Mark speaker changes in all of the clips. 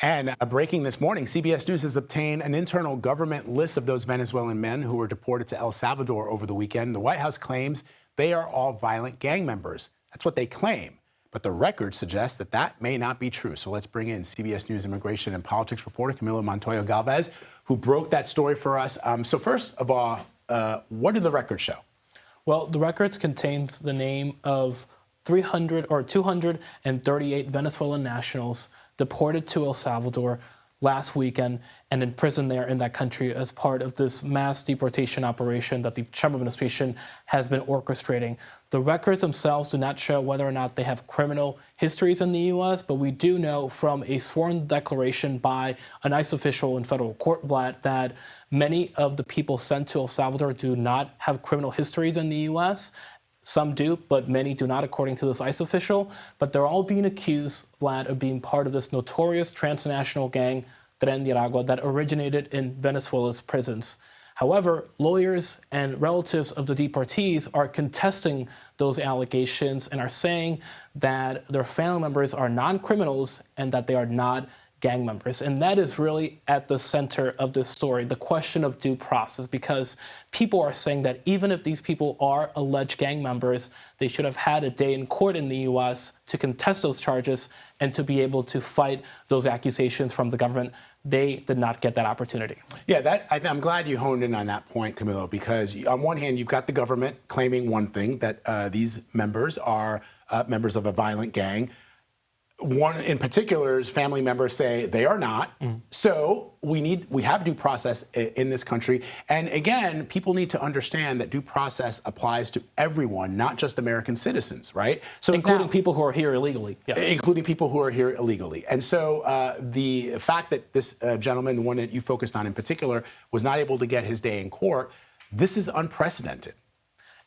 Speaker 1: And breaking this morning, CBS News has obtained an internal government list of those Venezuelan men who were deported to El Salvador over the weekend. The White House claims they are all violent gang members. That's what they claim. But the record suggests that that may not be true. So let's bring in CBS News immigration and politics reporter Camilo Montoya-Galvez, who broke that story for us. So first of all, what did the record show?
Speaker 2: Well, the records contains the name of 238 Venezuelan nationals deported to El Salvador last weekend and imprisoned there in that country as part of this mass deportation operation that the Trump administration has been orchestrating. The records themselves do not show whether or not they have criminal histories in the U.S., but we do know from a sworn declaration by an ICE official in federal court, Vlad, that many of the people sent to El Salvador do not have criminal histories in the U.S., Some do, but many do not, according to this ICE official. But they're all being accused, Vlad, of being part of this notorious transnational gang, Tren de Aragua, that originated in Venezuela's prisons. However, lawyers and relatives of the deportees are contesting those allegations and are saying that their family members are non-criminals and that they are not gang members. And that is really at the center of this story, the question of due process, because people are saying that even if these people are alleged gang members, they should have had a day in court in the U.S. to contest those charges and to be able to fight those accusations from the government. They did not get that opportunity.
Speaker 1: Yeah, I'm glad you honed in on that point, Camilo, because on one hand, you've got the government claiming one thing, that these members are members of a violent gang. One in particular's family members say they are not. So we have due process in this country. And again, people need to understand that due process applies to everyone, not just American citizens, right? So
Speaker 2: including people who are here illegally. Yes.
Speaker 1: Including people who are here illegally. And so the fact that this gentleman, the one that you focused on in particular, was not able to get his day in court, this is unprecedented.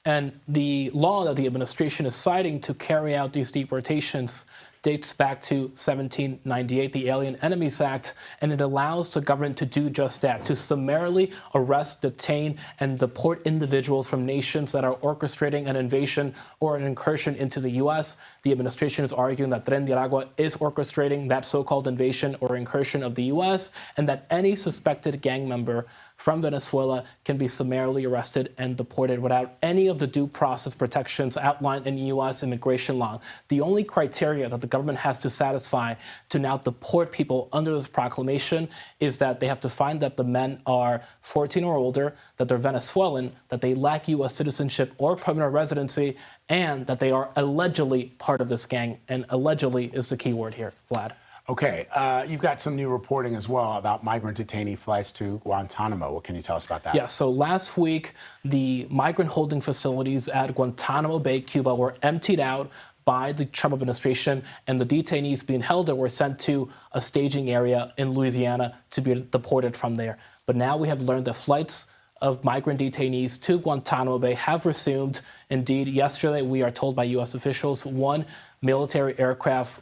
Speaker 2: And the law that the administration is citing to carry out these deportations dates back to 1798, the Alien Enemies Act, and it allows the government to do just that, to summarily arrest, detain, and deport individuals from nations that are orchestrating an invasion or an incursion into the U.S. The administration is arguing that Tren de Aragua is orchestrating that so-called invasion or incursion of the U.S., and that any suspected gang member from Venezuela can be summarily arrested and deported without any of the due process protections outlined in U.S. immigration law. The only criteria that the government has to satisfy to now deport people under this proclamation is that they have to find that the men are 14 or older, that they're Venezuelan, that they lack U.S. citizenship or permanent residency, and that they are allegedly part of this gang. And allegedly is the key word here, Vlad.
Speaker 1: Okay, you've got some new reporting as well about migrant detainee flights to Guantanamo. What can you tell us about that?
Speaker 2: Yeah, so last week, the migrant holding facilities at Guantanamo Bay, Cuba, were emptied out by the Trump administration, and the detainees being held there were sent to a staging area in Louisiana to be deported from there. But now we have learned that flights of migrant detainees to Guantanamo Bay have resumed. Indeed, yesterday, we are told by U.S. officials, one military aircraft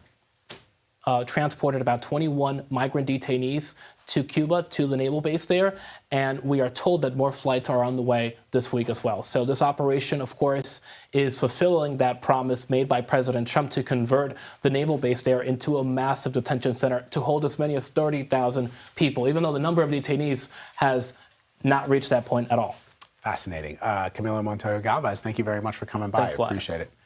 Speaker 2: transported about 21 migrant detainees to Cuba, to the naval base there, and we are told that more flights are on the way this week as well. So this operation, of course, is fulfilling that promise made by President Trump to convert the naval base there into a massive detention center to hold as many as 30,000 people, even though the number of detainees has not reached that point at all.
Speaker 1: Fascinating. Camilo Montoya-Galvez, thank you very much for coming by.
Speaker 2: Thanks,
Speaker 1: I appreciate it.